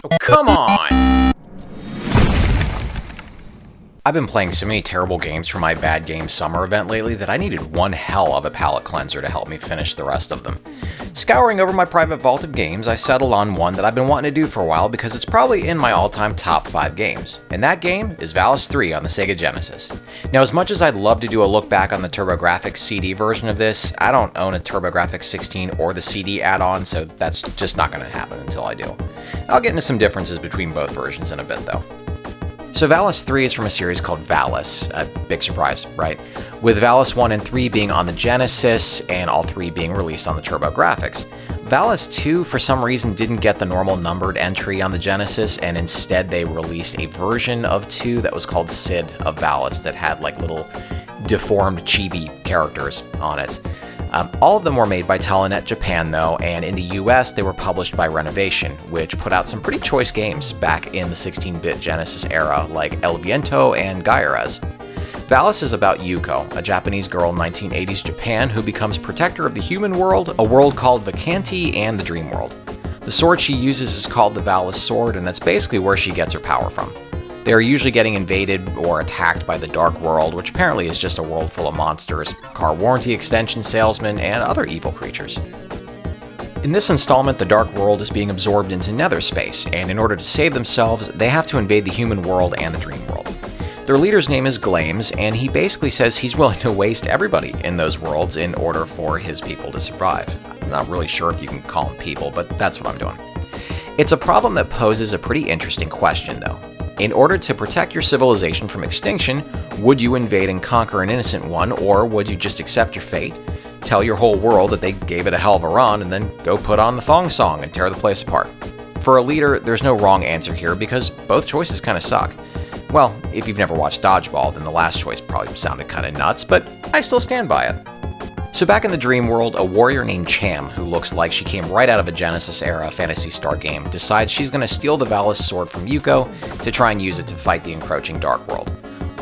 Oh, come on! I've been playing so many terrible games for my Bad Game Summer event lately that I needed one hell of a palate cleanser to help me finish the rest of them. Scouring over my private vault of games, I settled on one that I've been wanting to do for a while because it's probably in my all-time top 5 games, and that game is Valis 3 on the Sega Genesis. Now, as much as I'd love to do a look back on the Turbografx CD version of this, I don't own a Turbografx 16 or the CD add-on, so that's just not going to happen until I do. I'll get into some differences between both versions in a bit, though. So Valis 3 is from a series called Valis, a big surprise, right? With Valis 1 and 3 being on the Genesis, and all 3 being released on the Turbografx. Valis 2, for some reason, didn't get the normal numbered entry on the Genesis, and instead they released a version of 2 that was called Sid of Valis that had like little deformed chibi characters on it. All of them were made by Telenet Japan though, and in the US they were published by Renovation, which put out some pretty choice games back in the 16-bit Genesis era like El Viento and Gairez. Valis is about Yuko, a Japanese girl in 1980s Japan who becomes protector of the human world, a world called Vacanti, and the dream world. The sword she uses is called the Valis sword, and that's basically where she gets her power from. They are usually getting invaded or attacked by the Dark World, which apparently is just a world full of monsters, car warranty extension salesmen, and other evil creatures. In this installment, the Dark World is being absorbed into nether space, and in order to save themselves, they have to invade the human world and the dream world. Their leader's name is Glames, and he basically says he's willing to waste everybody in those worlds in order for his people to survive. I'm not really sure if you can call them people, but that's what I'm doing. It's a problem that poses a pretty interesting question, though. In order to protect your civilization from extinction, would you invade and conquer an innocent one, or would you just accept your fate, tell your whole world that they gave it a hell of a run, and then go put on the thong song and tear the place apart? For a leader, there's no wrong answer here because both choices kind of suck. Well, if you've never watched Dodgeball, then the last choice probably sounded kind of nuts, but I still stand by it. So back in the dream world, a warrior named Cham, who looks like she came right out of a Genesis-era Phantasy Star game, decides she's going to steal the Valis sword from Yuko to try and use it to fight the encroaching Dark World.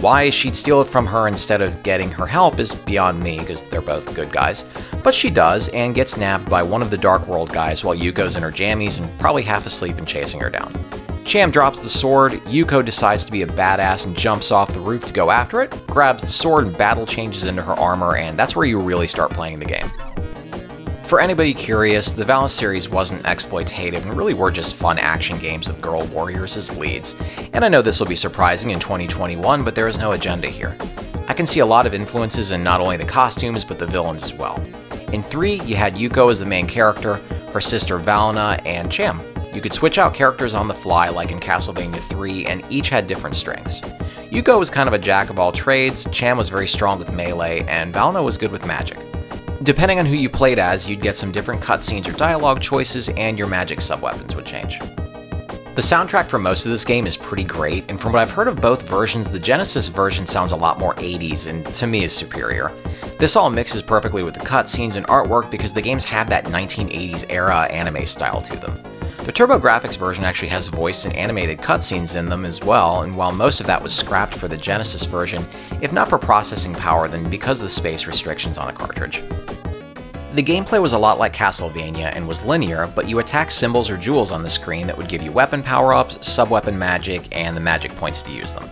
Why she'd steal it from her instead of getting her help is beyond me, because they're both good guys, but she does, and gets nabbed by one of the Dark World guys while Yuko's in her jammies and probably half asleep and chasing her down. Cham drops the sword, Yuko decides to be a badass and jumps off the roof to go after it, grabs the sword and battle changes into her armor, and that's where you really start playing the game. For anybody curious, the Valis series wasn't exploitative and really were just fun action games with girl warriors as leads. And I know this will be surprising in 2021, but there is no agenda here. I can see a lot of influences in not only the costumes, but the villains as well. In 3, you had Yuko as the main character, her sister Valna, and Cham. You could switch out characters on the fly like in Castlevania 3, and each had different strengths. Yuko was kind of a jack of all trades, Cham was very strong with melee, and Valna was good with magic. Depending on who you played as, you'd get some different cutscenes or dialogue choices, and your magic sub-weapons would change. The soundtrack for most of this game is pretty great, and from what I've heard of both versions, the Genesis version sounds a lot more 80s, and to me is superior. This all mixes perfectly with the cutscenes and artwork because the games have that 1980s era anime style to them. The Turbografx version actually has voiced and animated cutscenes in them as well, and while most of that was scrapped for the Genesis version, if not for processing power, then because of the space restrictions on a cartridge. The gameplay was a lot like Castlevania and was linear, but you attacked symbols or jewels on the screen that would give you weapon power-ups, sub-weapon magic, and the magic points to use them.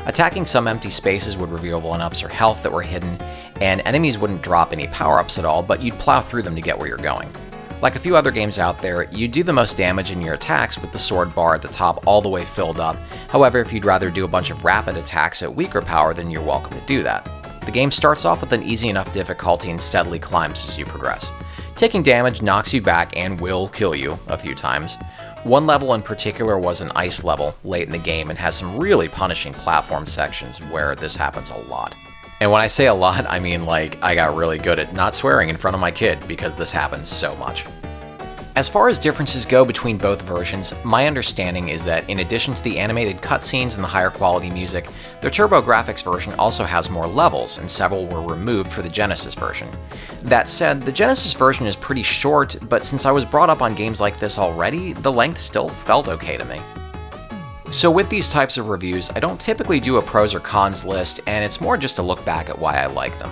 Attacking some empty spaces would reveal 1-ups or health that were hidden, and enemies wouldn't drop any power-ups at all, but you'd plow through them to get where you're going. Like a few other games out there, you do the most damage in your attacks with the sword bar at the top all the way filled up. However, if you'd rather do a bunch of rapid attacks at weaker power, then you're welcome to do that. The game starts off with an easy enough difficulty and steadily climbs as you progress. Taking damage knocks you back and will kill you a few times. One level in particular was an ice level late in the game and has some really punishing platform sections where this happens a lot. And when I say a lot, I mean like I got really good at not swearing in front of my kid because this happens so much. As far as differences go between both versions, my understanding is that in addition to the animated cutscenes and the higher quality music, the Turbografx version also has more levels, and several were removed for the Genesis version. That said, the Genesis version is pretty short, but since I was brought up on games like this already, the length still felt okay to me. So with these types of reviews, I don't typically do a pros or cons list, and it's more just to look back at why I like them.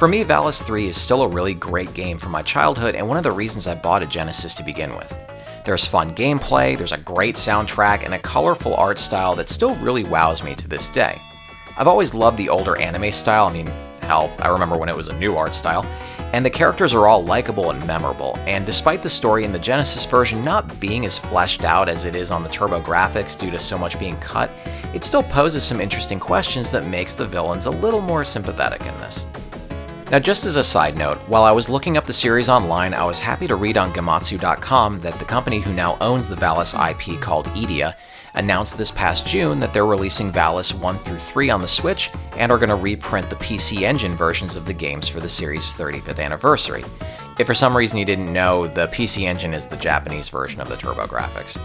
For me, Valis 3 is still a really great game from my childhood and one of the reasons I bought a Genesis to begin with. There's fun gameplay, there's a great soundtrack, and a colorful art style that still really wows me to this day. I've always loved the older anime style, hell, I remember when it was a new art style, and the characters are all likable and memorable, and despite the story in the Genesis version not being as fleshed out as it is on the Turbografx due to so much being cut, it still poses some interesting questions that makes the villains a little more sympathetic in this. Now, just as a side note, while I was looking up the series online, I was happy to read on Gematsu.com that the company who now owns the Valis IP called Edea announced this past June that they're releasing Valis 1 through 3 on the Switch and are going to reprint the PC Engine versions of the games for the series' 35th anniversary. If for some reason you didn't know, the PC Engine is the Japanese version of the Turbografx.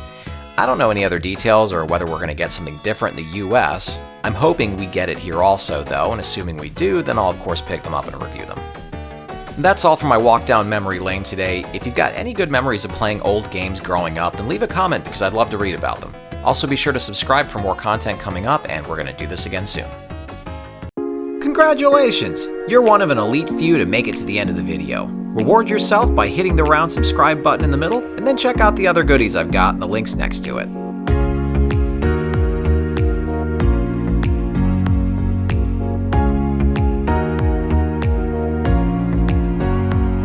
I don't know any other details or whether we're going to get something different in the US. I'm hoping we get it here also though, and assuming we do, then I'll of course pick them up and review them. That's all for my walk down memory lane today. If you've got any good memories of playing old games growing up, then leave a comment because I'd love to read about them. Also be sure to subscribe for more content coming up, and we're going to do this again soon. Congratulations! You're one of an elite few to make it to the end of the video. Reward yourself by hitting the round subscribe button in the middle, and then check out the other goodies I've got in the links next to it.